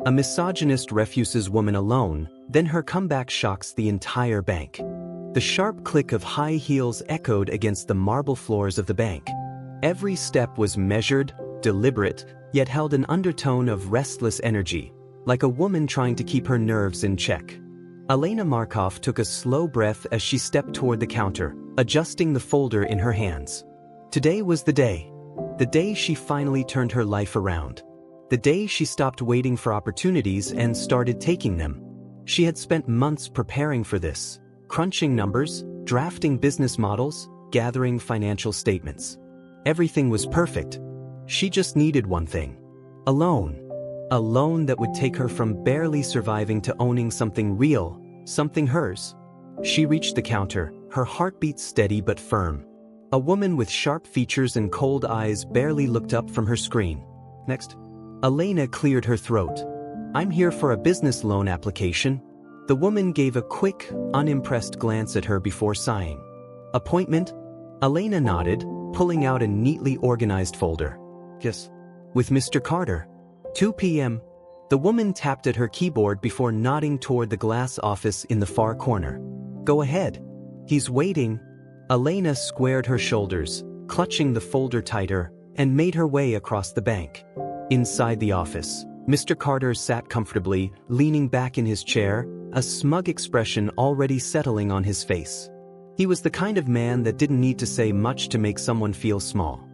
A misogynist refuses woman alone, then her comeback shocks the entire bank. The sharp click of high heels echoed against the marble floors of the bank. Every step was measured, deliberate, yet held an undertone of restless energy, like a woman trying to keep her nerves in check. Elena Markov took a slow breath as she stepped toward the counter, adjusting the folder in her hands. Today was the day. The day she finally turned her life around. The day she stopped waiting for opportunities and started taking them. She had spent months preparing for this, crunching numbers, drafting business models, gathering financial statements. Everything was perfect. She just needed one thing. A loan. A loan that would take her from barely surviving to owning something real, something hers. She reached the counter, her heartbeat steady but firm. A woman with sharp features and cold eyes barely looked up from her screen. Next. Elena cleared her throat. "I'm here for a business loan application." The woman gave a quick, unimpressed glance at her before sighing. "Appointment?" Elena nodded, pulling out a neatly organized folder. "Yes. With Mr. Carter. 2 p.m. The woman tapped at her keyboard before nodding toward the glass office in the far corner. "Go ahead. He's waiting." Elena squared her shoulders, clutching the folder tighter, and made her way across the bank. Inside the office, Mr. Carter sat comfortably, leaning back in his chair, a smug expression already settling on his face. He was the kind of man that didn't need to say much to make someone feel small.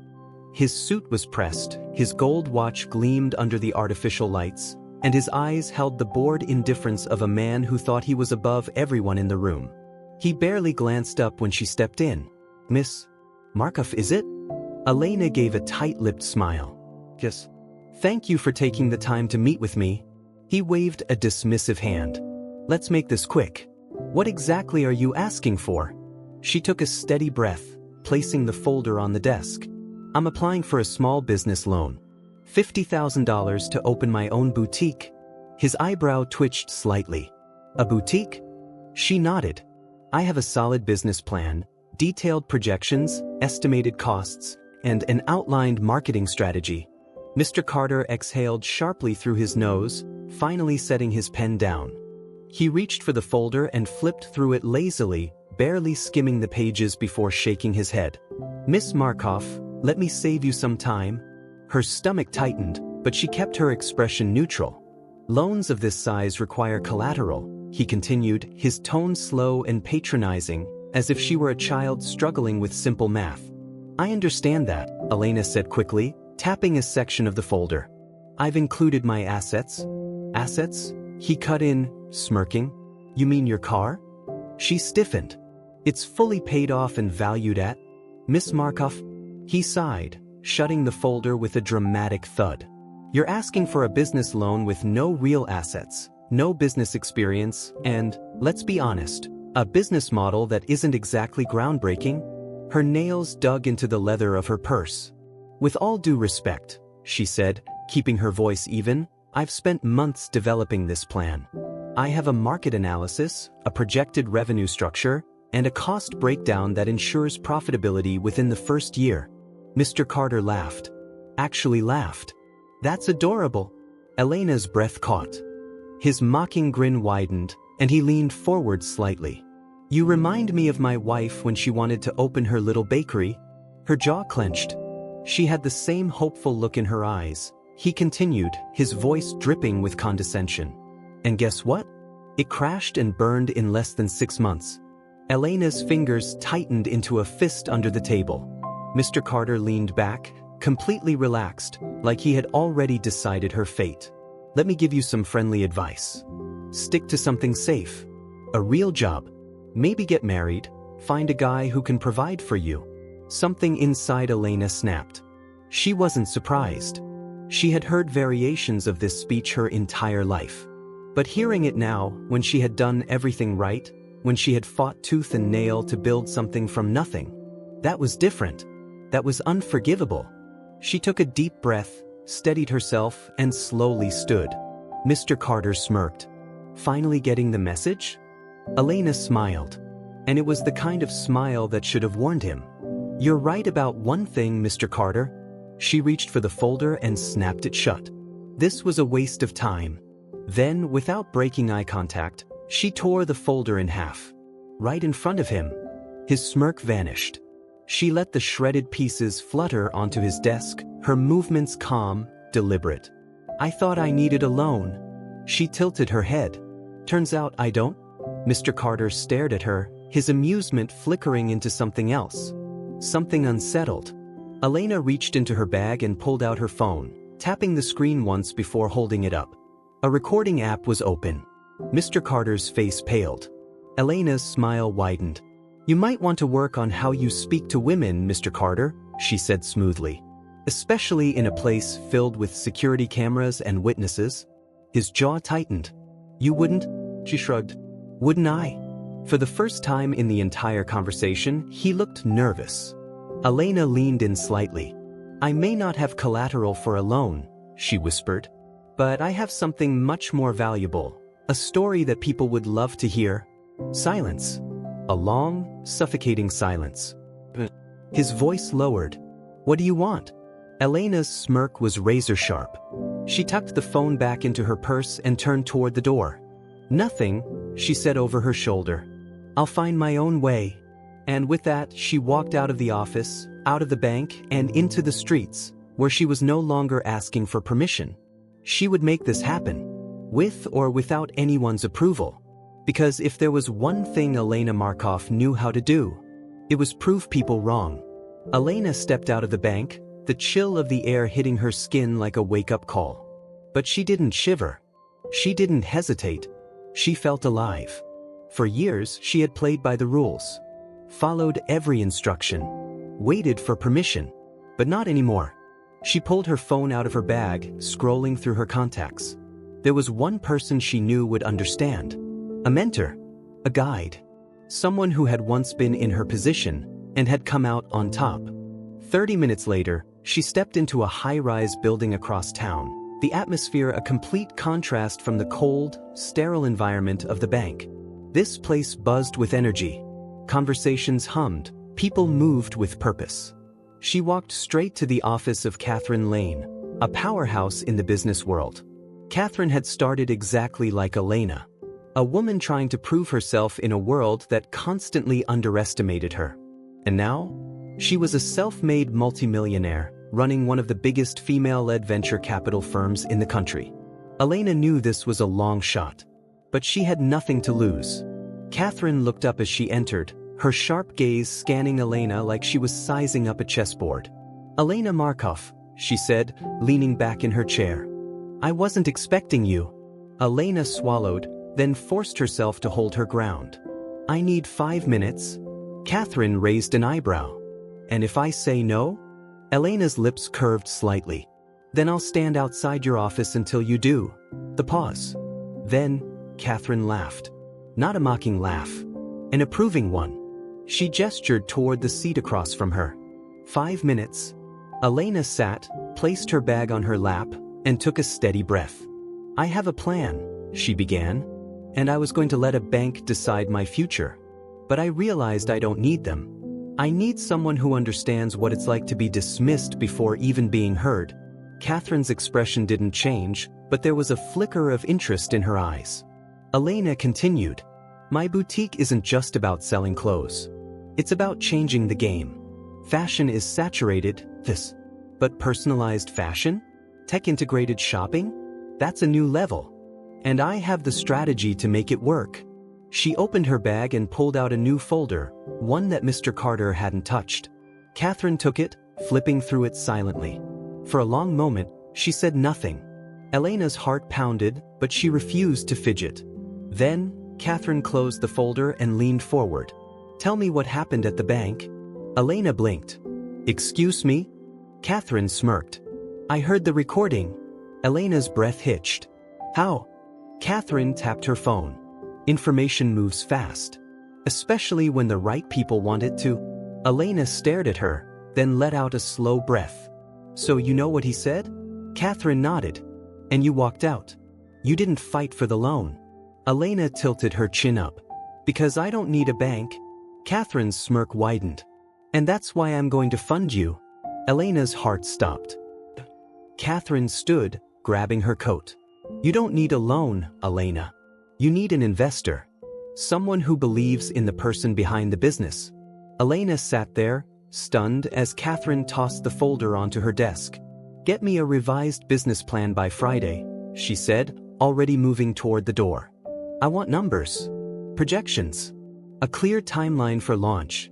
His suit was pressed, his gold watch gleamed under the artificial lights, and his eyes held the bored indifference of a man who thought he was above everyone in the room. He barely glanced up when she stepped in. "Miss Markov, is it?" Elena gave a tight-lipped smile. "Yes. Thank you for taking the time to meet with me." He waved a dismissive hand. "Let's make this quick. What exactly are you asking for?" She took a steady breath, placing the folder on the desk. "I'm applying for a small business loan. $50,000 to open my own boutique." His eyebrow twitched slightly. "A boutique?" She nodded. "I have a solid business plan, detailed projections, estimated costs, and an outlined marketing strategy." Mr. Carter exhaled sharply through his nose, finally setting his pen down. He reached for the folder and flipped through it lazily, barely skimming the pages before shaking his head. "Miss Markov, let me save you some time." Her stomach tightened, but she kept her expression neutral. "Loans of this size require collateral," he continued, his tone slow and patronizing, as if she were a child struggling with simple math. "I understand that," Elena said quickly, tapping a section of the folder. "I've included my assets." "Assets?" He cut in, smirking. "You mean your car?" She stiffened. "It's fully paid off and valued at." "Miss Markov?" He sighed, shutting the folder with a dramatic thud. "You're asking for a business loan with no real assets, no business experience, and, let's be honest, a business model that isn't exactly groundbreaking?" Her nails dug into the leather of her purse. "With all due respect," she said, keeping her voice even, "I've spent months developing this plan. I have a market analysis, a projected revenue structure, and a cost breakdown that ensures profitability within the first year." Mr. Carter laughed. Actually laughed. "That's adorable." Elena's breath caught. His mocking grin widened, and he leaned forward slightly. "You remind me of my wife when she wanted to open her little bakery." Her jaw clenched. She had the same hopeful look in her eyes. He continued, his voice dripping with condescension. "And guess what? It crashed and burned in less than 6 months." Elena's fingers tightened into a fist under the table. Mr. Carter leaned back, completely relaxed, like he had already decided her fate. "Let me give you some friendly advice. Stick to something safe. A real job. Maybe get married, find a guy who can provide for you." Something inside Elena snapped. She wasn't surprised. She had heard variations of this speech her entire life. But hearing it now, when she had done everything right, when she had fought tooth and nail to build something from nothing, that was different. That was unforgivable. She took a deep breath, steadied herself, and slowly stood. Mr. Carter smirked. "Finally getting the message?" Elena smiled. And it was the kind of smile that should have warned him. "You're right about one thing, Mr. Carter." She reached for the folder and snapped it shut. This was a waste of time. Then, without breaking eye contact, she tore the folder in half. Right in front of him. His smirk vanished. She let the shredded pieces flutter onto his desk, her movements calm, deliberate. "I thought I needed a loan." She tilted her head. "Turns out I don't." Mr. Carter stared at her, his amusement flickering into something else. Something unsettled. Elena reached into her bag and pulled out her phone, tapping the screen once before holding it up. A recording app was open. Mr. Carter's face paled. Elena's smile widened. "You might want to work on how you speak to women, Mr. Carter," she said smoothly. "Especially in a place filled with security cameras and witnesses." His jaw tightened. "You wouldn't?" She shrugged. "Wouldn't I?" For the first time in the entire conversation, he looked nervous. Elena leaned in slightly. "I may not have collateral for a loan," she whispered, "but I have something much more valuable. A story that people would love to hear." Silence. A long, suffocating silence. His voice lowered. "What do you want?" Elena's smirk was razor-sharp. She tucked the phone back into her purse and turned toward the door. "Nothing," she said over her shoulder. "I'll find my own way." And with that, she walked out of the office, out of the bank, and into the streets, where she was no longer asking for permission. She would make this happen, with or without anyone's approval. Because if there was one thing Elena Markov knew how to do, it was prove people wrong. Elena stepped out of the bank, the chill of the air hitting her skin like a wake-up call. But she didn't shiver. She didn't hesitate. She felt alive. For years, she had played by the rules. Followed every instruction. Waited for permission. But not anymore. She pulled her phone out of her bag, scrolling through her contacts. There was one person she knew would understand. A mentor. A guide. Someone who had once been in her position and had come out on top. 30 minutes later, she stepped into a high-rise building across town, the atmosphere a complete contrast from the cold, sterile environment of the bank. This place buzzed with energy. Conversations hummed, people moved with purpose. She walked straight to the office of Catherine Lane, a powerhouse in the business world. Catherine had started exactly like Elena. A woman trying to prove herself in a world that constantly underestimated her. And now, she was a self-made multimillionaire, running one of the biggest female-led venture capital firms in the country. Elena knew this was a long shot. But she had nothing to lose. Catherine looked up as she entered, her sharp gaze scanning Elena like she was sizing up a chessboard. "Elena Markov," she said, leaning back in her chair. "I wasn't expecting you." Elena swallowed, then forced herself to hold her ground. "I need 5 minutes." Catherine raised an eyebrow. "And if I say no?" Elena's lips curved slightly. "Then I'll stand outside your office until you do." The pause. Then, Catherine laughed. Not a mocking laugh. An approving one. She gestured toward the seat across from her. 5 minutes. Elena sat, placed her bag on her lap, and took a steady breath. "I have a plan," she began. "And I was going to let a bank decide my future. But I realized I don't need them. I need someone who understands what it's like to be dismissed before even being heard." Catherine's expression didn't change, but there was a flicker of interest in her eyes. Elena continued, "My boutique isn't just about selling clothes. It's about changing the game. Fashion is saturated, but personalized fashion? Tech-integrated shopping? That's a new level. And I have the strategy to make it work." She opened her bag and pulled out a new folder, one that Mr. Carter hadn't touched. Catherine took it, flipping through it silently. For a long moment, she said nothing. Elena's heart pounded, but she refused to fidget. Then, Catherine closed the folder and leaned forward. "Tell me what happened at the bank." Elena blinked. "Excuse me?" Catherine smirked. "I heard the recording." Elena's breath hitched. "How?" Catherine tapped her phone. Information moves fast. Especially when the right people want it to. Elena stared at her, then let out a slow breath. "So you know what he said?" Catherine nodded. "And you walked out. You didn't fight for the loan." Elena tilted her chin up. "Because I don't need a bank." Catherine's smirk widened. "And that's why I'm going to fund you." Elena's heart stopped. Catherine stood, grabbing her coat. You don't need a loan, Elena. You need an investor. Someone who believes in the person behind the business. Elena sat there, stunned as Catherine tossed the folder onto her desk. Get me a revised business plan by Friday, she said, already moving toward the door. I want numbers. Projections. A clear timeline for launch.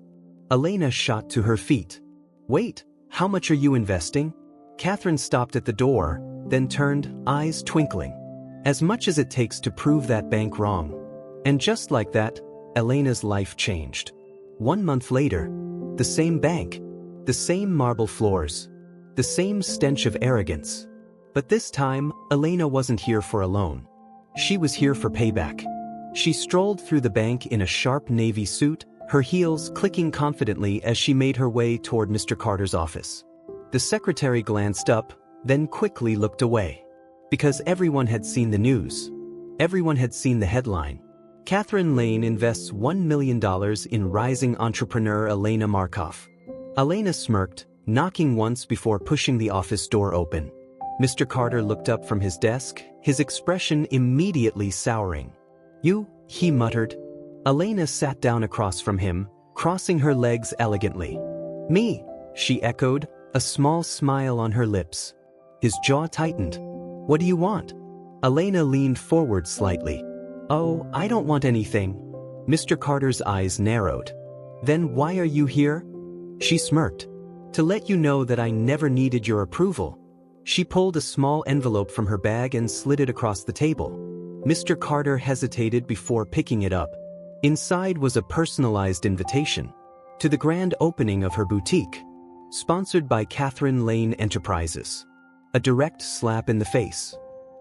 Elena shot to her feet. Wait, how much are you investing? Catherine stopped at the door, then turned, eyes twinkling. As much as it takes to prove that bank wrong. And just like that, Elena's life changed. 1 month later, the same bank, the same marble floors, the same stench of arrogance. But this time, Elena wasn't here for a loan. She was here for payback. She strolled through the bank in a sharp navy suit, her heels clicking confidently as she made her way toward Mr. Carter's office. The secretary glanced up, then quickly looked away. Because everyone had seen the news. Everyone had seen the headline. Catherine Lane invests $1 million in rising entrepreneur Elena Markov. Elena smirked, knocking once before pushing the office door open. Mr. Carter looked up from his desk, his expression immediately souring. You, he muttered. Elena sat down across from him, crossing her legs elegantly. Me, she echoed, a small smile on her lips. His jaw tightened. What do you want? Elena leaned forward slightly. Oh, I don't want anything. Mr. Carter's eyes narrowed. Then why are you here? She smirked. To let you know that I never needed your approval. She pulled a small envelope from her bag and slid it across the table. Mr. Carter hesitated before picking it up. Inside was a personalized invitation to the grand opening of her boutique, sponsored by Catherine Lane Enterprises. A direct slap in the face.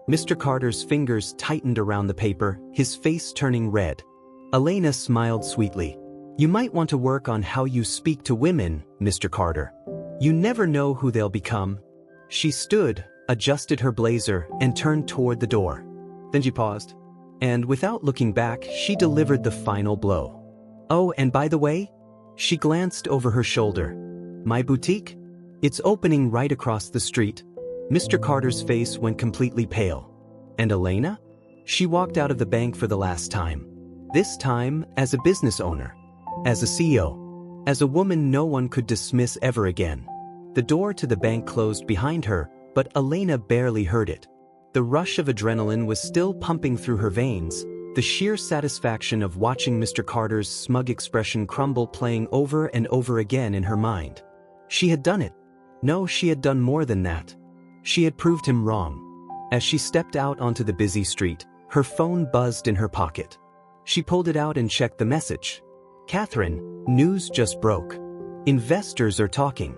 Mr. Carter's fingers tightened around the paper, his face turning red. Elena smiled sweetly. You might want to work on how you speak to women, Mr. Carter. You never know who they'll become. She stood, adjusted her blazer, and turned toward the door. Then she paused. And without looking back, she delivered the final blow. Oh, and by the way, she glanced over her shoulder. My boutique? It's opening right across the street. Mr. Carter's face went completely pale. And Elena? She walked out of the bank for the last time. This time as a business owner. As a CEO. As a woman no one could dismiss ever again. The door to the bank closed behind her, but Elena barely heard it. The rush of adrenaline was still pumping through her veins, the sheer satisfaction of watching Mr. Carter's smug expression crumble playing over and over again in her mind. She had done it. No, she had done more than that. She had proved him wrong. As she stepped out onto the busy street, her phone buzzed in her pocket. She pulled it out and checked the message. Catherine, news just broke. Investors are talking.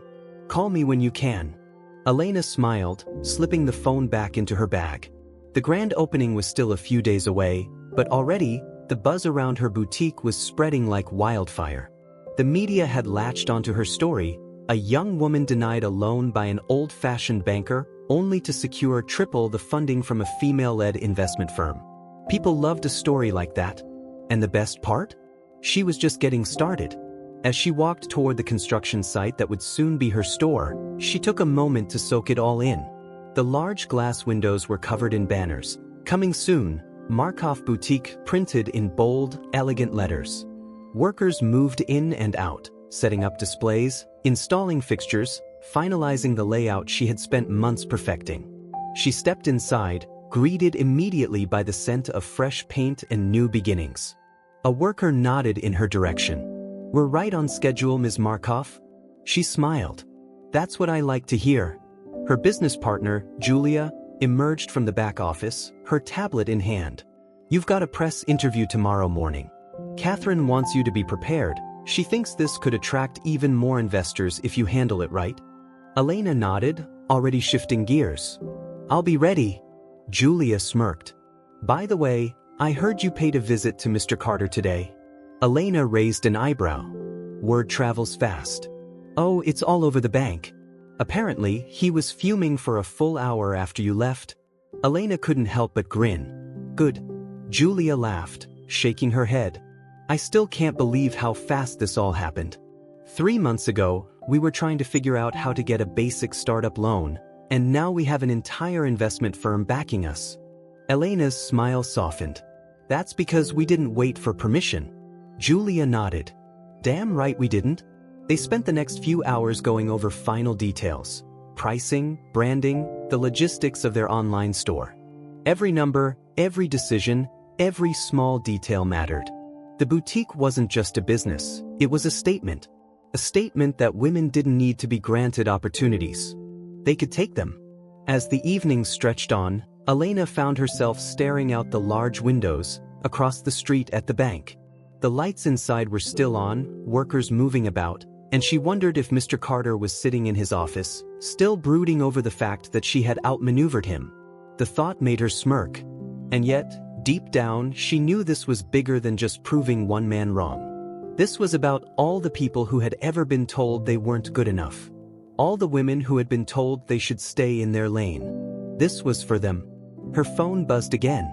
Call me when you can. Elena smiled, slipping the phone back into her bag. The grand opening was still a few days away, but already, the buzz around her boutique was spreading like wildfire. The media had latched onto her story, a young woman denied a loan by an old-fashioned banker, only to secure triple the funding from a female-led investment firm. People loved a story like that. And the best part? She was just getting started. As she walked toward the construction site that would soon be her store, she took a moment to soak it all in. The large glass windows were covered in banners. Coming soon, Markov Boutique printed in bold, elegant letters. Workers moved in and out, setting up displays, installing fixtures, finalizing the layout she had spent months perfecting. She stepped inside, greeted immediately by the scent of fresh paint and new beginnings. A worker nodded in her direction. We're right on schedule, Ms. Markov. She smiled. That's what I like to hear. Her business partner, Julia, emerged from the back office, her tablet in hand. You've got a press interview tomorrow morning. Catherine wants you to be prepared. She thinks this could attract even more investors if you handle it right. Elena nodded, already shifting gears. I'll be ready. Julia smirked. By the way, I heard you paid a visit to Mr. Carter today. Elena raised an eyebrow. Word travels fast. Oh, it's all over the bank. Apparently, he was fuming for a full hour after you left. Elena couldn't help but grin. Good. Julia laughed, shaking her head. I still can't believe how fast this all happened. 3 months ago, we were trying to figure out how to get a basic startup loan, and now we have an entire investment firm backing us. Elena's smile softened. That's because we didn't wait for permission. Julia nodded. Damn right we didn't. They spent the next few hours going over final details. Pricing, branding, the logistics of their online store. Every number, every decision, every small detail mattered. The boutique wasn't just a business, it was a statement. A statement that women didn't need to be granted opportunities. They could take them. As the evening stretched on, Elena found herself staring out the large windows across the street at the bank. The lights inside were still on, workers moving about, and she wondered if Mr. Carter was sitting in his office, still brooding over the fact that she had outmaneuvered him. The thought made her smirk. And yet, deep down, she knew this was bigger than just proving one man wrong. This was about all the people who had ever been told they weren't good enough. All the women who had been told they should stay in their lane. This was for them. Her phone buzzed again.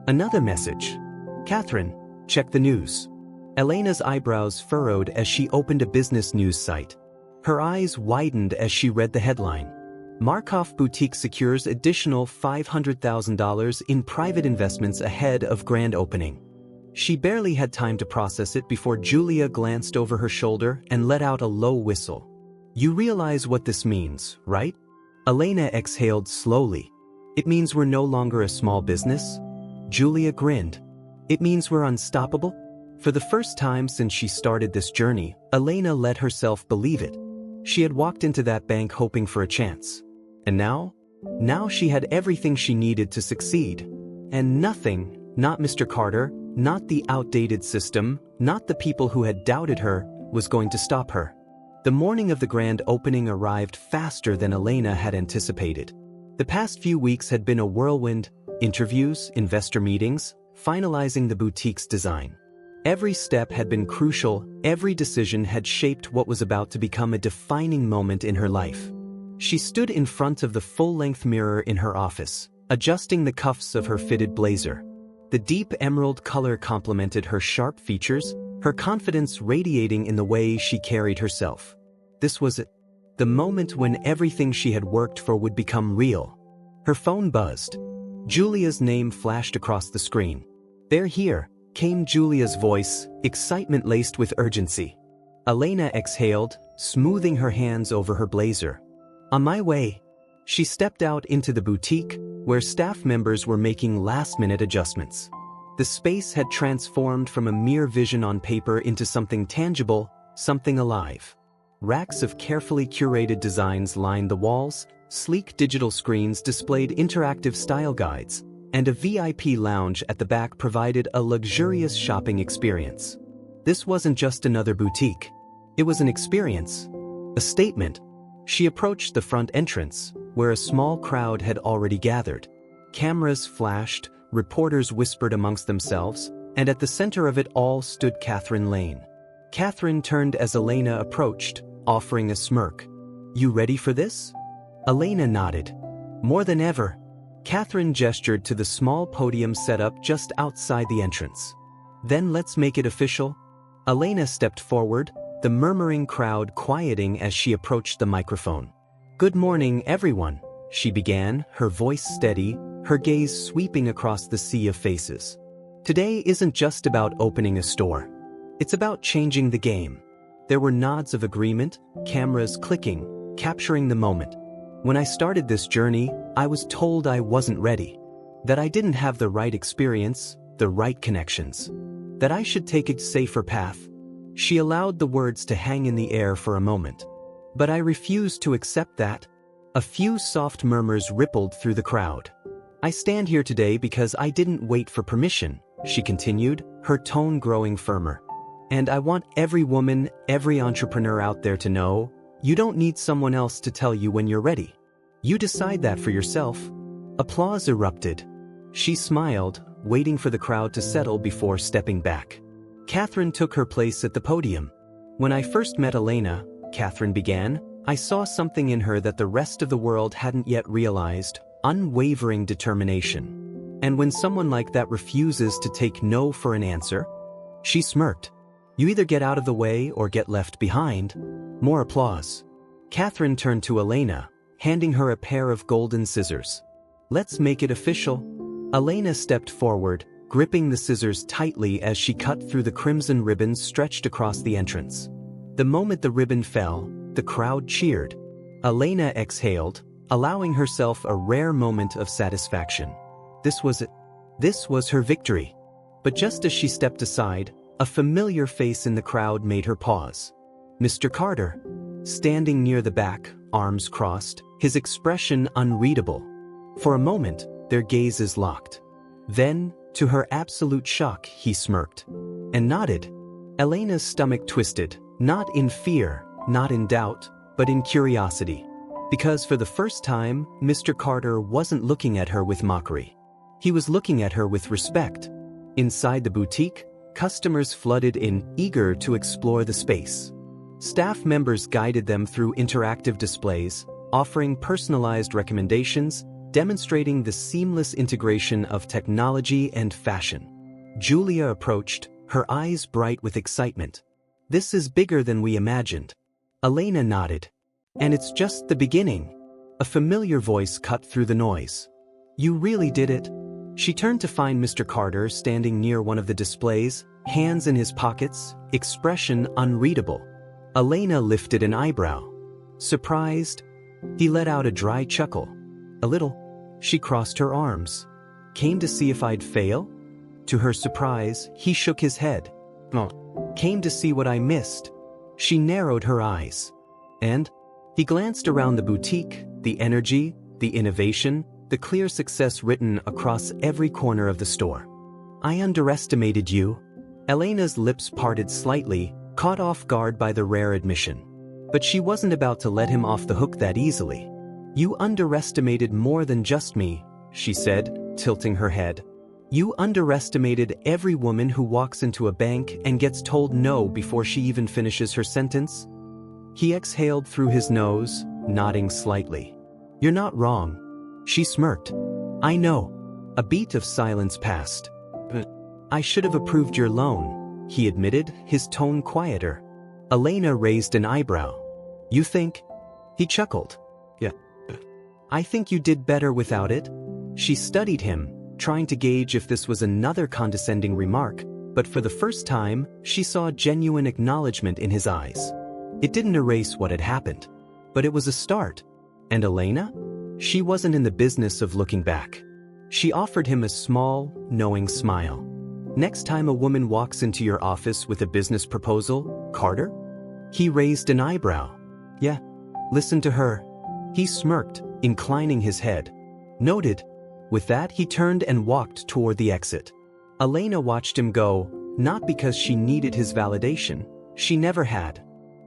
Another message. Catherine, check the news. Elena's eyebrows furrowed as she opened a business news site. Her eyes widened as she read the headline. Markoff Boutique secures additional $500,000 in private investments ahead of grand opening. She barely had time to process it before Julia glanced over her shoulder and let out a low whistle. You realize what this means, right? Elena exhaled slowly. It means we're no longer a small business? Julia grinned. It means we're unstoppable? For the first time since she started this journey, Elena let herself believe it. She had walked into that bank hoping for a chance. And now? Now she had everything she needed to succeed. And nothing, not Mr. Carter, not the outdated system, not the people who had doubted her, was going to stop her. The morning of the grand opening arrived faster than Elena had anticipated. The past few weeks had been a whirlwind: interviews, investor meetings, finalizing the boutique's design. Every step had been crucial, every decision had shaped what was about to become a defining moment in her life. She stood in front of the full-length mirror in her office, adjusting the cuffs of her fitted blazer. The deep emerald color complemented her sharp features, her confidence radiating in the way she carried herself. This was it. The moment when everything she had worked for would become real. Her phone buzzed. Julia's name flashed across the screen. They're here, came Julia's voice, excitement laced with urgency. Elena exhaled, smoothing her hands over her blazer. On my way. She stepped out into the boutique, where staff members were making last-minute adjustments. The space had transformed from a mere vision on paper into something tangible, something alive. Racks of carefully curated designs lined the walls, sleek digital screens displayed interactive style guides, and a VIP lounge at the back provided a luxurious shopping experience. This wasn't just another boutique. It was an experience. A statement. She approached the front entrance, where a small crowd had already gathered. Cameras flashed, reporters whispered amongst themselves, and at the center of it all stood Catherine Lane. Catherine turned as Elena approached, offering a smirk. You ready for this? Elena nodded. More than ever. Catherine gestured to the small podium set up just outside the entrance. Then let's make it official. Elena stepped forward, the murmuring crowd quieting as she approached the microphone. Good morning, everyone, she began, her voice steady, her gaze sweeping across the sea of faces. Today isn't just about opening a store. It's about changing the game. There were nods of agreement, cameras clicking, capturing the moment. When I started this journey, I was told I wasn't ready. That I didn't have the right experience, the right connections. That I should take a safer path. She allowed the words to hang in the air for a moment. But I refused to accept that. A few soft murmurs rippled through the crowd. I stand here today because I didn't wait for permission, she continued, her tone growing firmer. And I want every woman, every entrepreneur out there to know, you don't need someone else to tell you when you're ready. You decide that for yourself. Applause erupted. She smiled, waiting for the crowd to settle before stepping back. Catherine took her place at the podium. When I first met Elena, Catherine began, I saw something in her that the rest of the world hadn't yet realized: unwavering determination. And when someone like that refuses to take no for an answer, she smirked. You either get out of the way or get left behind. More applause. Catherine turned to Elena, handing her a pair of golden scissors. Let's make it official. Elena stepped forward, gripping the scissors tightly as she cut through the crimson ribbon stretched across the entrance. The moment the ribbon fell, the crowd cheered. Elena exhaled, allowing herself a rare moment of satisfaction. This was it. This was her victory. But just as she stepped aside, a familiar face in the crowd made her pause. Mr. Carter, standing near the back, arms crossed, his expression unreadable. For a moment, their gazes locked. Then, to her absolute shock, he smirked and nodded. Elena's stomach twisted, not in fear, not in doubt, but in curiosity. Because for the first time, Mr. Carter wasn't looking at her with mockery. He was looking at her with respect. Inside the boutique, customers flooded in, eager to explore the space. Staff members guided them through interactive displays, offering personalized recommendations, demonstrating the seamless integration of technology and fashion. Julia approached, her eyes bright with excitement. This is bigger than we imagined. Elena nodded. And it's just the beginning. A familiar voice cut through the noise. You really did it. She turned to find Mr. Carter standing near one of the displays, hands in his pockets, expression unreadable. Elena lifted an eyebrow. Surprised? He let out a dry chuckle. A little. She crossed her arms. Came to see if I'd fail? To her surprise, he shook his head. Oh. Came to see what I missed. She narrowed her eyes. And? He glanced around the boutique, the energy, the innovation, the clear success written across every corner of the store. I underestimated you. Elena's lips parted slightly, caught off guard by the rare admission. But she wasn't about to let him off the hook that easily. You underestimated more than just me, she said, tilting her head. You underestimated every woman who walks into a bank and gets told no before she even finishes her sentence. He exhaled through his nose, nodding slightly. You're not wrong. She smirked. I know. A beat of silence passed. I should have approved your loan, he admitted, his tone quieter. Elena raised an eyebrow. You think? He chuckled. Yeah. I think you did better without it. She studied him, trying to gauge if this was another condescending remark, but for the first time, she saw genuine acknowledgement in his eyes. It didn't erase what had happened, but it was a start. And Elena? She wasn't in the business of looking back. She offered him a small, knowing smile. Next time a woman walks into your office with a business proposal, Carter? He raised an eyebrow. Yeah, listen to her. He smirked, inclining his head. Noted. With that, he turned and walked toward the exit. Elena watched him go, not because she needed his validation. She never had.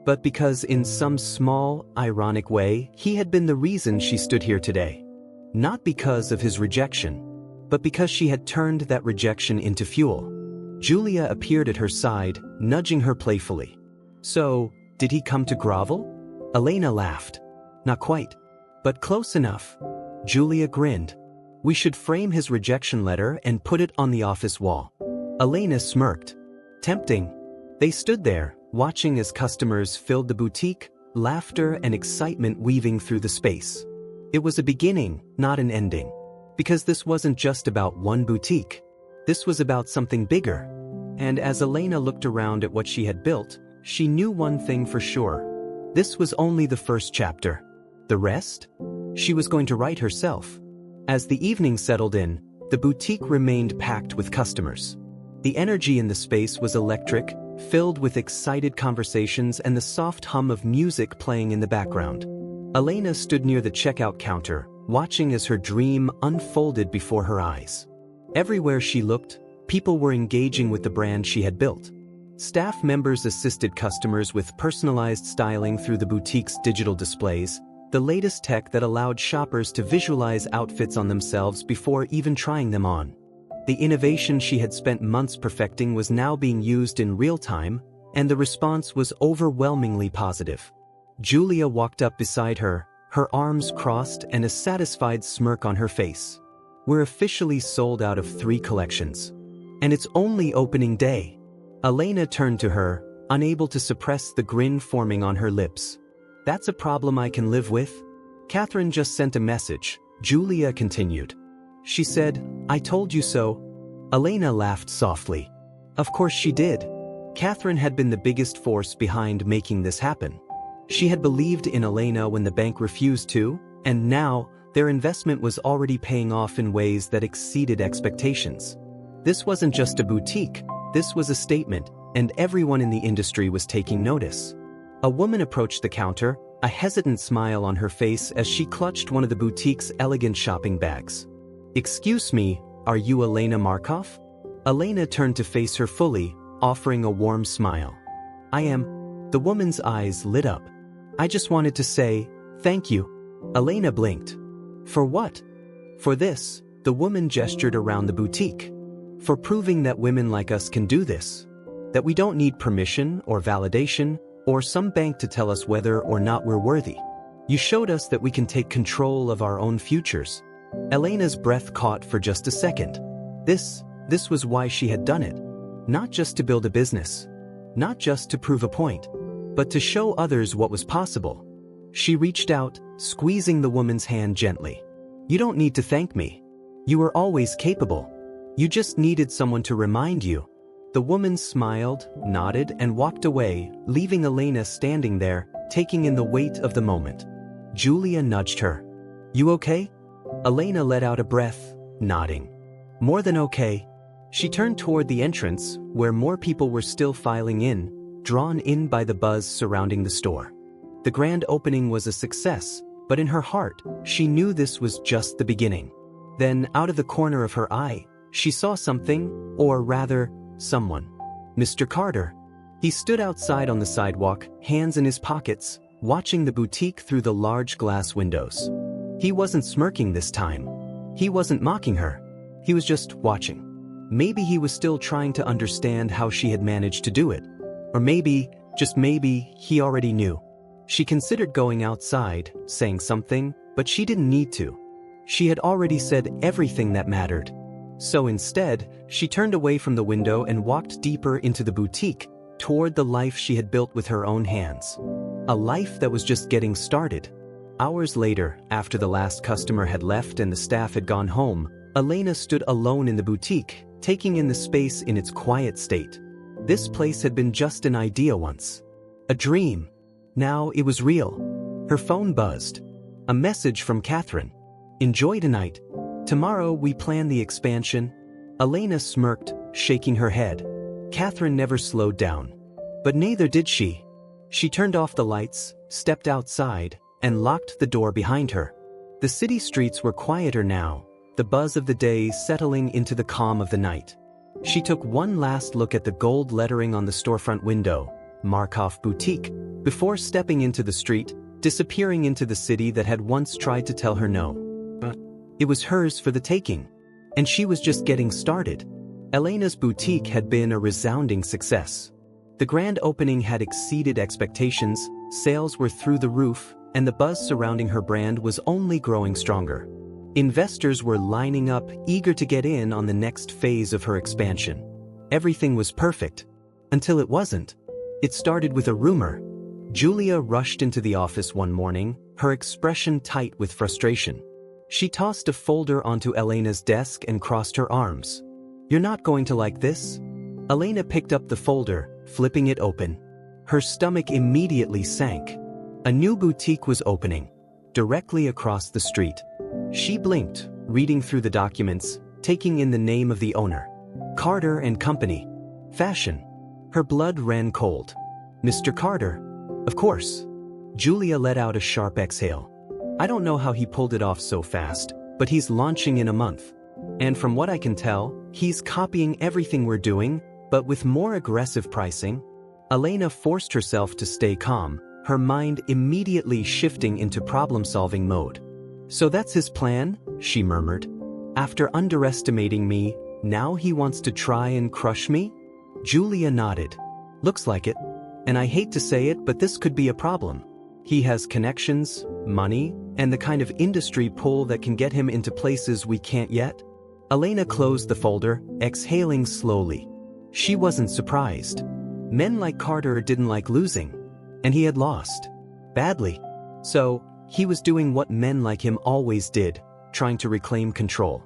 But because in some small, ironic way, he had been the reason she stood here today. Not because of his rejection, but because she had turned that rejection into fuel. Julia appeared at her side, nudging her playfully. So, did he come to grovel? Elena laughed. Not quite, but close enough. Julia grinned. We should frame his rejection letter and put it on the office wall. Elena smirked. Tempting. They stood there, watching as customers filled the boutique, laughter and excitement weaving through the space. It was a beginning, not an ending. Because this wasn't just about one boutique. This was about something bigger. And as Elena looked around at what she had built, she knew one thing for sure. This was only the first chapter. The rest? She was going to write herself. As the evening settled in, the boutique remained packed with customers. The energy in the space was electric, filled with excited conversations and the soft hum of music playing in the background. Elena stood near the checkout counter, watching as her dream unfolded before her eyes. Everywhere she looked, people were engaging with the brand she had built. Staff members assisted customers with personalized styling through the boutique's digital displays, the latest tech that allowed shoppers to visualize outfits on themselves before even trying them on. The innovation she had spent months perfecting was now being used in real time, and the response was overwhelmingly positive. Julia walked up beside her, her arms crossed and a satisfied smirk on her face. We're officially sold out of 3 collections. And it's only opening day. Elena turned to her, unable to suppress the grin forming on her lips. That's a problem I can live with. Catherine just sent a message, Julia continued. She said, "I told you so." Elena laughed softly. Of course she did. Catherine had been the biggest force behind making this happen. She had believed in Elena when the bank refused to, and now, their investment was already paying off in ways that exceeded expectations. This wasn't just a boutique, this was a statement, and everyone in the industry was taking notice. A woman approached the counter, a hesitant smile on her face as she clutched one of the boutique's elegant shopping bags. "Excuse me, are you Elena Markov?" Elena turned to face her fully, offering a warm smile. "I am." The woman's eyes lit up. "I just wanted to say, thank you." Elena blinked. "For what?" "For this," the woman gestured around the boutique. "For proving that women like us can do this. That we don't need permission or validation, or some bank to tell us whether or not we're worthy. You showed us that we can take control of our own futures." Elena's breath caught for just a second. This was why she had done it. Not just to build a business. Not just to prove a point. But to show others what was possible. She reached out, squeezing the woman's hand gently. "You don't need to thank me. You were always capable. You just needed someone to remind you." The woman smiled, nodded, and walked away, leaving Elena standing there, taking in the weight of the moment. Julia nudged her. "You okay?" Elena let out a breath, nodding. "More than okay." She turned toward the entrance, where more people were still filing in, drawn in by the buzz surrounding the store. The grand opening was a success, but in her heart, she knew this was just the beginning. Then, out of the corner of her eye, she saw something, or rather, someone. Mr. Carter. He stood outside on the sidewalk, hands in his pockets, watching the boutique through the large glass windows. He wasn't smirking this time. He wasn't mocking her. He was just watching. Maybe he was still trying to understand how she had managed to do it. Or maybe, just maybe, he already knew. She considered going outside, saying something, but she didn't need to. She had already said everything that mattered. So instead, she turned away from the window and walked deeper into the boutique, toward the life she had built with her own hands. A life that was just getting started. Hours later, after the last customer had left and the staff had gone home, Elena stood alone in the boutique, taking in the space in its quiet state. This place had been just an idea once. A dream. Now it was real. Her phone buzzed. A message from Catherine. "Enjoy tonight. Tomorrow we plan the expansion." Elena smirked, shaking her head. Catherine never slowed down. But neither did she. She turned off the lights, stepped outside, and locked the door behind her. The city streets were quieter now, the buzz of the day settling into the calm of the night. She took one last look at the gold lettering on the storefront window, Markov Boutique, before stepping into the street, disappearing into the city that had once tried to tell her no. But it was hers for the taking. And she was just getting started. Elena's boutique had been a resounding success. The grand opening had exceeded expectations, sales were through the roof, and the buzz surrounding her brand was only growing stronger. Investors were lining up, eager to get in on the next phase of her expansion. Everything was perfect. Until it wasn't. It started with a rumor. Julia rushed into the office one morning, her expression tight with frustration. She tossed a folder onto Elena's desk and crossed her arms. "You're not going to like this?" Elena picked up the folder, flipping it open. Her stomach immediately sank. A new boutique was opening, directly across the street. She blinked, reading through the documents, taking in the name of the owner. Carter and Company. Fashion. Her blood ran cold. Mr. Carter. Of course. Julia let out a sharp exhale. I don't know how he pulled it off so fast, but he's launching in a month. And from what I can tell, he's copying everything we're doing, but with more aggressive pricing. Elena forced herself to stay calm, her mind immediately shifting into problem-solving mode. "So that's his plan?" she murmured. "After underestimating me, now he wants to try and crush me?" Julia nodded. "Looks like it. And I hate to say it, but this could be a problem. He has connections, money, and the kind of industry pull that can get him into places we can't yet." Elena closed the folder, exhaling slowly. She wasn't surprised. Men like Carter didn't like losing. And he had lost. Badly. So, he was doing what men like him always did, trying to reclaim control.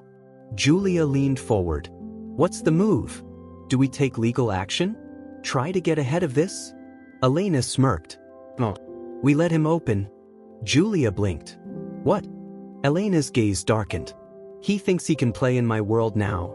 Julia leaned forward. What's the move? Do we take legal action? Try to get ahead of this? Elena smirked. No. We let him open. Julia blinked. What? Elena's gaze darkened. He thinks he can play in my world now.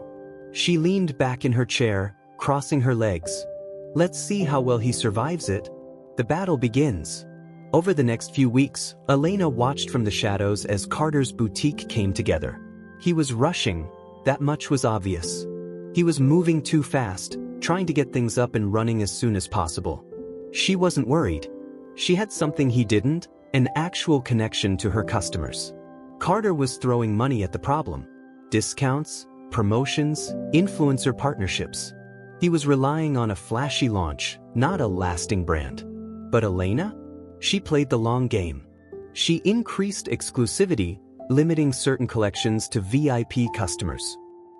She leaned back in her chair, crossing her legs. Let's see how well he survives it. The battle begins. Over the next few weeks, Elena watched from the shadows as Carter's boutique came together. He was rushing, that much was obvious. He was moving too fast, trying to get things up and running as soon as possible. She wasn't worried. She had something he didn't, an actual connection to her customers. Carter was throwing money at the problem. Discounts, promotions, influencer partnerships. He was relying on a flashy launch, not a lasting brand. But Elena? She played the long game. She increased exclusivity, limiting certain collections to VIP customers.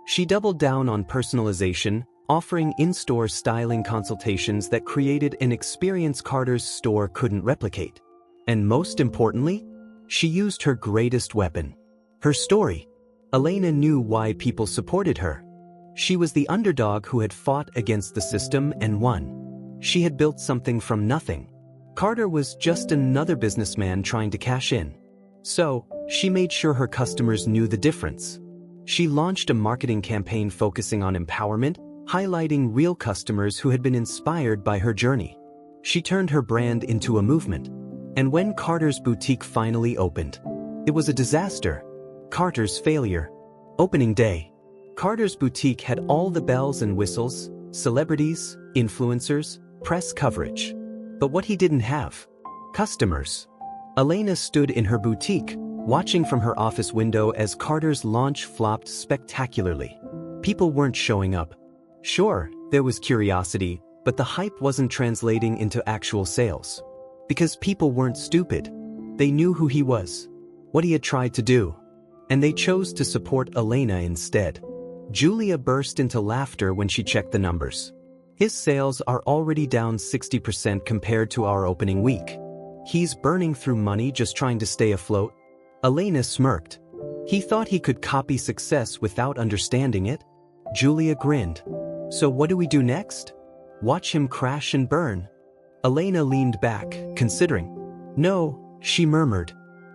She doubled down on personalization, offering in-store styling consultations that created an experience Carter's store couldn't replicate. And most importantly, she used her greatest weapon, her story. Elena knew why people supported her. She was the underdog who had fought against the system and won. She had built something from nothing. Carter was just another businessman trying to cash in. So, she made sure her customers knew the difference. She launched a marketing campaign focusing on empowerment, highlighting real customers who had been inspired by her journey. She turned her brand into a movement. And when Carter's boutique finally opened, it was a disaster. Carter's failure. Opening day. Carter's boutique had all the bells and whistles, celebrities, influencers, press coverage. But what he didn't have? Customers. Elena stood in her boutique, watching from her office window as Carter's launch flopped spectacularly. People weren't showing up. Sure, there was curiosity, but the hype wasn't translating into actual sales. Because people weren't stupid. They knew who he was, what he had tried to do. And they chose to support Elena instead. Julia burst into laughter when she checked the numbers. His sales are already down 60% compared to our opening week. He's burning through money just trying to stay afloat. Elena smirked. He thought he could copy success without understanding it. Julia grinned. So what do we do next? Watch him crash and burn. Elena leaned back, considering. No, she murmured.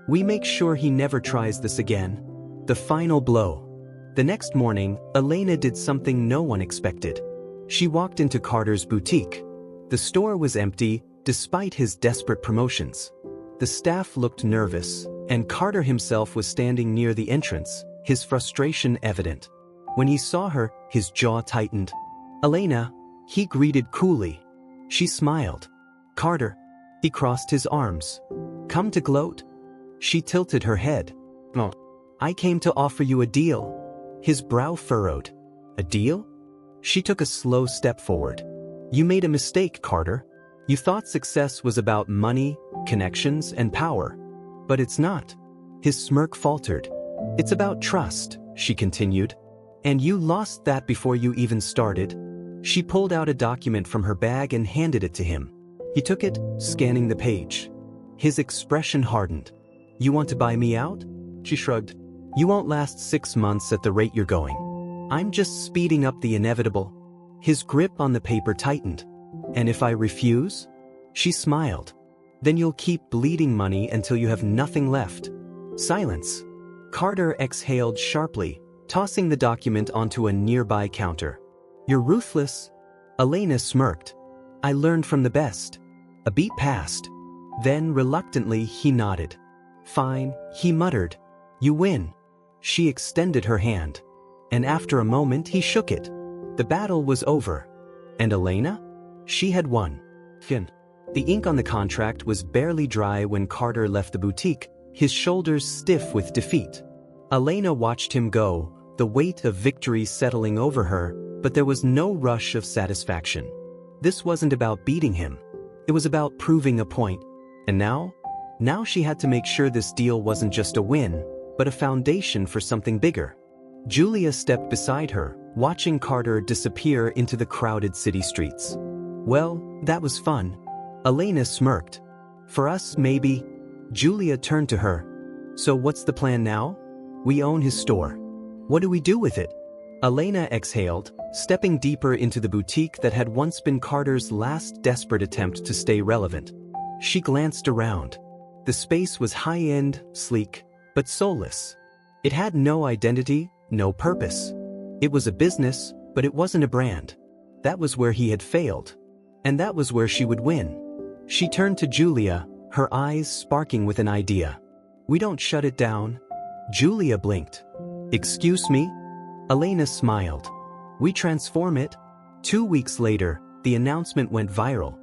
We make sure he never tries this again. The final blow. The next morning, Elena did something no one expected. She walked into Carter's boutique. The store was empty, despite his desperate promotions. The staff looked nervous, and Carter himself was standing near the entrance, his frustration evident. When he saw her, his jaw tightened. Elena, he greeted coolly. She smiled. Carter. He crossed his arms. Come to gloat? She tilted her head. Oh. I came to offer you a deal. His brow furrowed. A deal? She took a slow step forward. You made a mistake, Carter. You thought success was about money, connections, and power. But it's not. His smirk faltered. It's about trust, she continued. And you lost that before you even started. She pulled out a document from her bag and handed it to him. He took it, scanning the page. His expression hardened. You want to buy me out? She shrugged. You won't last 6 months at the rate you're going. I'm just speeding up the inevitable. His grip on the paper tightened. And if I refuse? She smiled. Then you'll keep bleeding money until you have nothing left. Silence. Carter exhaled sharply, tossing the document onto a nearby counter. You're ruthless. Elena smirked. I learned from the best. A beat passed. Then, reluctantly, he nodded. Fine, he muttered. You win. She extended her hand. And after a moment, he shook it. The battle was over. And Elena? She had won. Fin. The ink on the contract was barely dry when Carter left the boutique, his shoulders stiff with defeat. Elena watched him go, the weight of victory settling over her, but there was no rush of satisfaction. This wasn't about beating him. It was about proving a point. And now? Now she had to make sure this deal wasn't just a win, but a foundation for something bigger. Julia stepped beside her, watching Carter disappear into the crowded city streets. Well, that was fun. Elena smirked. For us, maybe. Julia turned to her. So what's the plan now? We own his store. What do we do with it? Elena exhaled, stepping deeper into the boutique that had once been Carter's last desperate attempt to stay relevant. She glanced around. The space was high-end, sleek, but soulless. It had no identity, no purpose. It was a business, but it wasn't a brand. That was where he had failed. And that was where she would win. She turned to Julia, her eyes sparking with an idea. We don't shut it down. Julia blinked. Excuse me? Elena smiled. We transform it. 2 weeks later, the announcement went viral.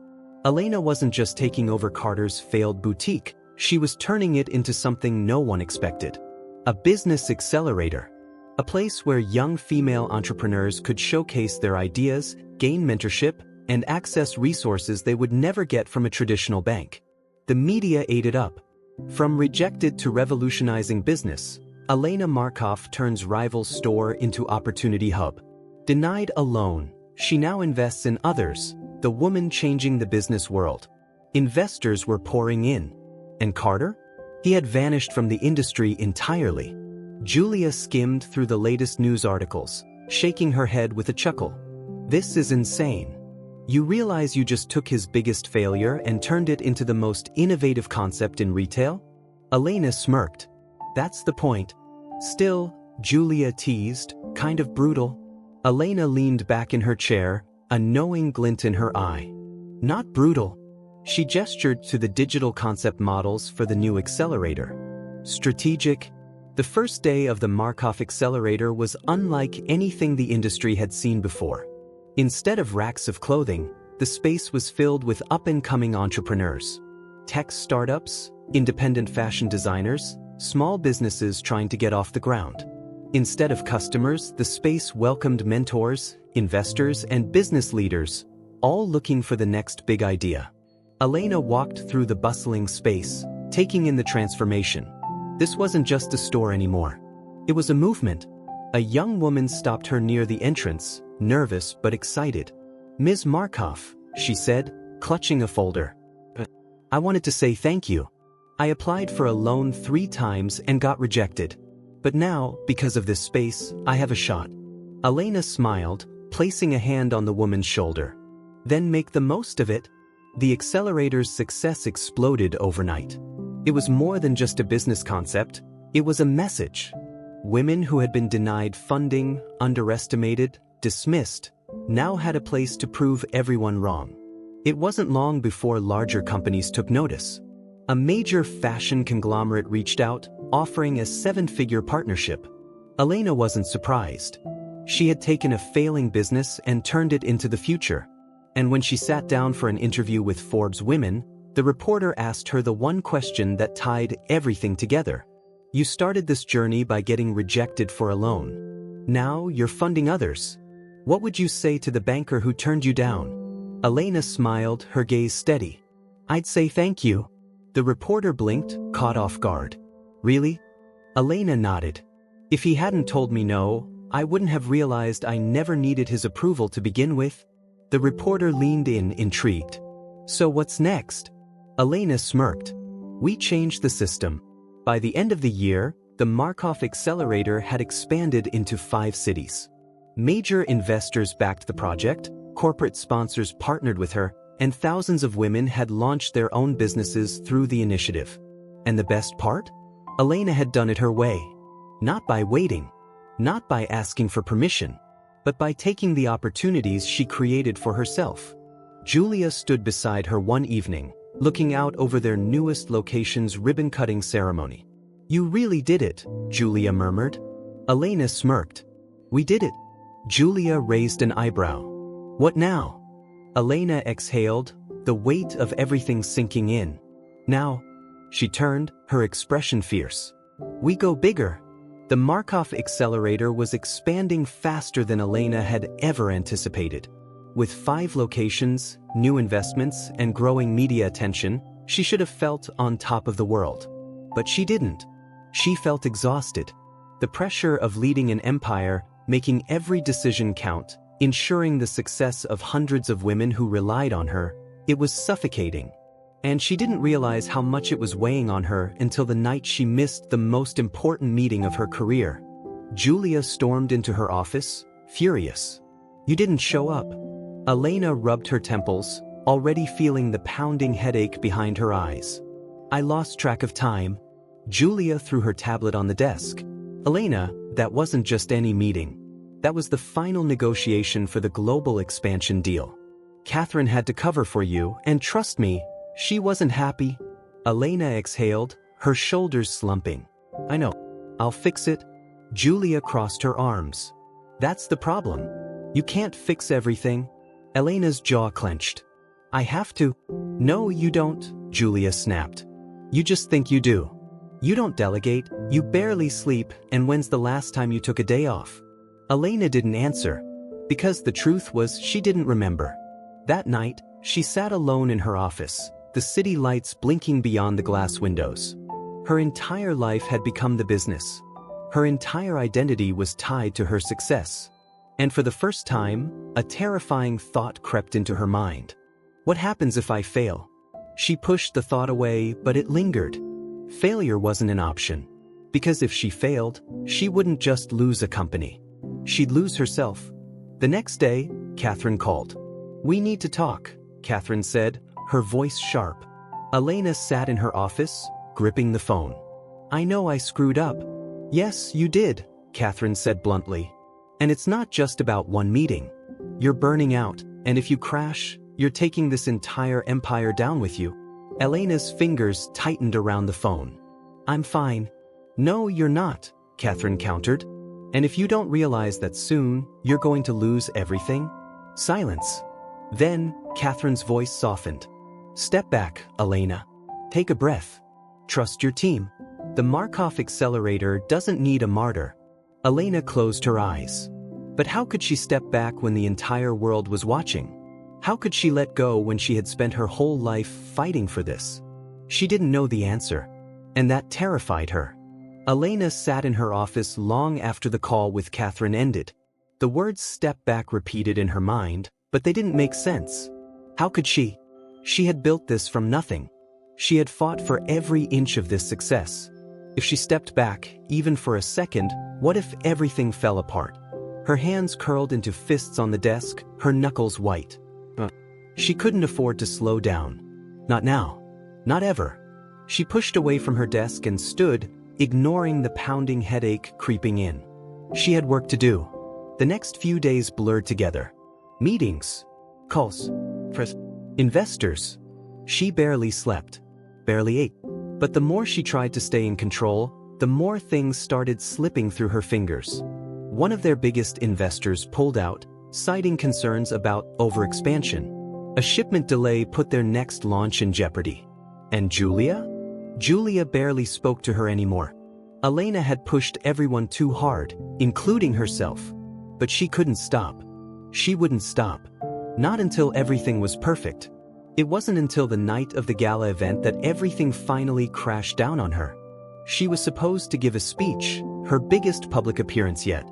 Elena wasn't just taking over Carter's failed boutique, she was turning it into something no one expected. A business accelerator. A place where young female entrepreneurs could showcase their ideas, gain mentorship, and access resources they would never get from a traditional bank. The media ate it up. From rejected to revolutionizing business, Elena Markov turns rival store into opportunity hub. Denied a loan, she now invests in others, the woman changing the business world. Investors were pouring in. And Carter? He had vanished from the industry entirely. Julia skimmed through the latest news articles, shaking her head with a chuckle. This is insane. You realize you just took his biggest failure and turned it into the most innovative concept in retail? Elena smirked. That's the point. Still, Julia teased, kind of brutal. Elena leaned back in her chair, a knowing glint in her eye. Not brutal. She gestured to the digital concept models for the new accelerator. Strategic. The first day of the Markov Accelerator was unlike anything the industry had seen before. Instead of racks of clothing, the space was filled with up-and-coming entrepreneurs. Tech startups, independent fashion designers, small businesses trying to get off the ground. Instead of customers, the space welcomed mentors, investors, and business leaders, all looking for the next big idea. Elena walked through the bustling space, taking in the transformation. This wasn't just a store anymore. It was a movement. A young woman stopped her near the entrance, nervous but excited. Ms. Markov, she said, clutching a folder. I wanted to say thank you. I applied for a loan 3 times and got rejected. But now, because of this space, I have a shot. Elena smiled, placing a hand on the woman's shoulder. Then make the most of it. The accelerator's success exploded overnight. It was more than just a business concept, it was a message. Women who had been denied funding, underestimated, dismissed, now had a place to prove everyone wrong. It wasn't long before larger companies took notice. A major fashion conglomerate reached out, offering a 7-figure partnership. Elena wasn't surprised. She had taken a failing business and turned it into the future. And when she sat down for an interview with Forbes Women, the reporter asked her the one question that tied everything together. You started this journey by getting rejected for a loan. Now you're funding others. What would you say to the banker who turned you down? Elena smiled, her gaze steady. I'd say thank you. The reporter blinked, caught off guard. Really? Elena nodded. If he hadn't told me no, I wouldn't have realized I never needed his approval to begin with. The reporter leaned in, intrigued. So what's next? Elena smirked. We changed the system. By the end of the year, the Markov Accelerator had expanded into 5 cities. Major investors backed the project, corporate sponsors partnered with her, and thousands of women had launched their own businesses through the initiative. And the best part? Elena had done it her way. Not by waiting. Not by asking for permission. But by taking the opportunities she created for herself. Julia stood beside her one evening, looking out over their newest location's ribbon-cutting ceremony. You really did it, Julia murmured. Elena smirked. We did it. Julia raised an eyebrow. What now? Elena exhaled, the weight of everything sinking in. Now, she turned, her expression fierce. We go bigger. The Markov Accelerator was expanding faster than Elena had ever anticipated. With 5 locations, new investments, and growing media attention, she should have felt on top of the world. But she didn't. She felt exhausted. The pressure of leading an empire, making every decision count, ensuring the success of hundreds of women who relied on her, it was suffocating. And she didn't realize how much it was weighing on her until the night she missed the most important meeting of her career. Julia stormed into her office, furious. "You didn't show up." Elena rubbed her temples, already feeling the pounding headache behind her eyes. "I lost track of time." Julia threw her tablet on the desk. "Elena, that wasn't just any meeting. That was the final negotiation for the global expansion deal. Catherine had to cover for you, and trust me, she wasn't happy." Elena exhaled, her shoulders slumping. "I know. I'll fix it." Julia crossed her arms. "That's the problem. You can't fix everything." Elena's jaw clenched. "I have to." "No, you don't," Julia snapped. "You just think you do. You don't delegate, you barely sleep, and when's the last time you took a day off?" Elena didn't answer, because the truth was she didn't remember. That night, she sat alone in her office, the city lights blinking beyond the glass windows. Her entire life had become the business. Her entire identity was tied to her success. And for the first time, a terrifying thought crept into her mind. What happens if I fail? She pushed the thought away, but it lingered. Failure wasn't an option. Because if she failed, she wouldn't just lose a company. She'd lose herself. The next day, Catherine called. "We need to talk," Catherine said, her voice sharp. Elena sat in her office, gripping the phone. "I know I screwed up." "Yes, you did," Catherine said bluntly. "And it's not just about one meeting. You're burning out, and if you crash, you're taking this entire empire down with you." Elena's fingers tightened around the phone. "I'm fine." "No, you're not," Catherine countered. "And if you don't realize that soon, you're going to lose everything." Silence. Then, Catherine's voice softened. "Step back, Elena. Take a breath. Trust your team. The Markov accelerator doesn't need a martyr." Elena closed her eyes. But how could she step back when the entire world was watching? How could she let go when she had spent her whole life fighting for this? She didn't know the answer, and that terrified her. Elena sat in her office long after the call with Catherine ended. The words "step back" repeated in her mind, but they didn't make sense. How could she? She had built this from nothing. She had fought for every inch of this success. If she stepped back, even for a second, what if everything fell apart? Her hands curled into fists on the desk, her knuckles white. She couldn't afford to slow down. Not now. Not ever. She pushed away from her desk and stood, ignoring the pounding headache creeping in. She had work to do. The next few days blurred together. Meetings. Calls. Investors. She barely slept. Barely ate. But the more she tried to stay in control, the more things started slipping through her fingers. One of their biggest investors pulled out, citing concerns about overexpansion. A shipment delay put their next launch in jeopardy. And Julia? Julia barely spoke to her anymore. Elena had pushed everyone too hard, including herself. But she couldn't stop. She wouldn't stop. Not until everything was perfect. It wasn't until the night of the gala event that everything finally crashed down on her. She was supposed to give a speech, her biggest public appearance yet.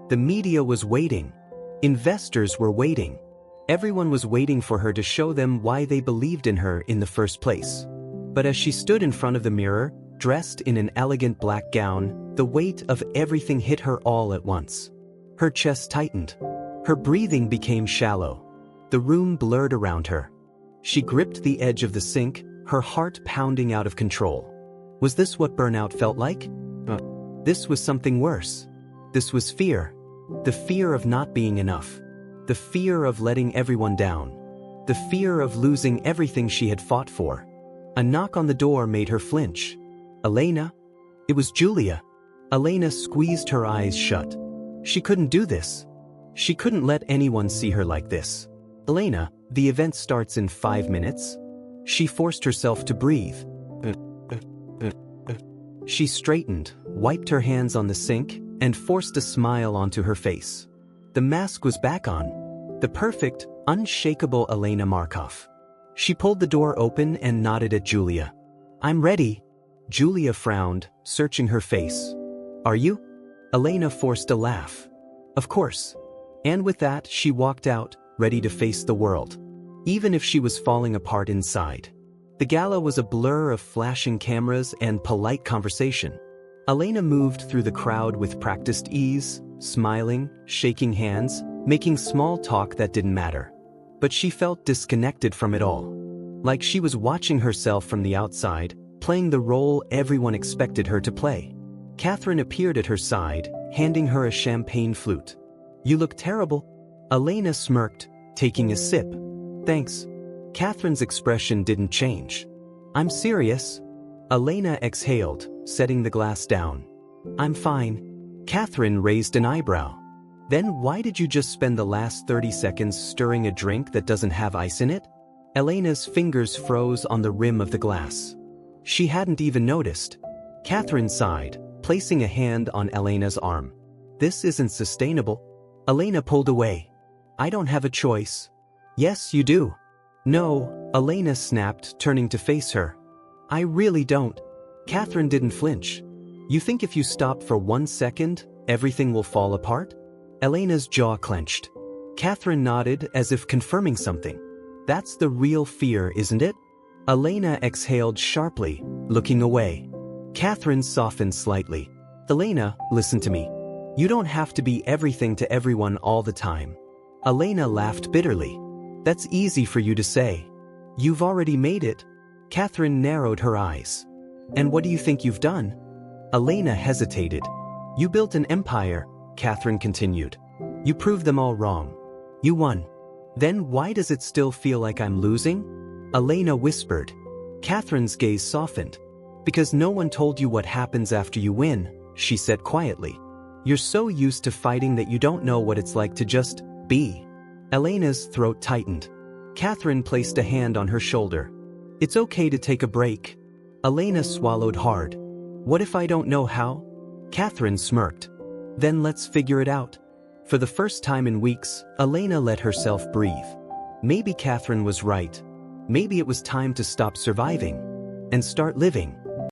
The media was waiting. Investors were waiting. Everyone was waiting for her to show them why they believed in her in the first place. But as she stood in front of the mirror, dressed in an elegant black gown, the weight of everything hit her all at once. Her chest tightened. Her breathing became shallow. The room blurred around her. She gripped the edge of the sink, her heart pounding out of control. Was this what burnout felt like? This was something worse. This was fear. The fear of not being enough. The fear of letting everyone down. The fear of losing everything she had fought for. A knock on the door made her flinch. "Elena?" It was Julia. Elena squeezed her eyes shut. She couldn't do this. She couldn't let anyone see her like this. "Elena, the event starts in 5 minutes." She forced herself to breathe. She straightened, wiped her hands on the sink, and forced a smile onto her face. The mask was back on. The perfect, unshakable Elena Markov. She pulled the door open and nodded at Julia. "I'm ready." Julia frowned, searching her face. "Are you?" Elena forced a laugh. "Of course." And with that, she walked out, ready to face the world. Even if she was falling apart inside. The gala was a blur of flashing cameras and polite conversation. Elena moved through the crowd with practiced ease, smiling, shaking hands, making small talk that didn't matter. But she felt disconnected from it all. Like she was watching herself from the outside, playing the role everyone expected her to play. Catherine appeared at her side, handing her a champagne flute. "You look terrible." Elena smirked, taking a sip. "Thanks." Catherine's expression didn't change. "I'm serious." Elena exhaled, setting the glass down. "I'm fine." Catherine raised an eyebrow. "Then why did you just spend the last 30 seconds stirring a drink that doesn't have ice in it?" Elena's fingers froze on the rim of the glass. She hadn't even noticed. Catherine sighed, placing a hand on Elena's arm. "This isn't sustainable." Elena pulled away. "I don't have a choice." "Yes, you do." "No," Elena snapped, turning to face her. "I really don't." Catherine didn't flinch. "You think if you stop for 1 second, everything will fall apart?" Elena's jaw clenched. Catherine nodded as if confirming something. "That's the real fear, isn't it?" Elena exhaled sharply, looking away. Catherine softened slightly. "Elena, listen to me. You don't have to be everything to everyone all the time." Elena laughed bitterly. "That's easy for you to say. You've already made it." Catherine narrowed her eyes. "And what do you think you've done?" Elena hesitated. "You built an empire," Catherine continued. "You proved them all wrong. You won. Then why does it still feel like I'm losing?" Elena whispered. Catherine's gaze softened. "Because no one told you what happens after you win," she said quietly. "You're so used to fighting that you don't know what it's like to just be." Elena's throat tightened. Catherine placed a hand on her shoulder. "It's okay to take a break." Elena swallowed hard. "What if I don't know how?" Catherine smirked. "Then let's figure it out." For the first time in weeks, Elena let herself breathe. Maybe Catherine was right. Maybe it was time to stop surviving and start living.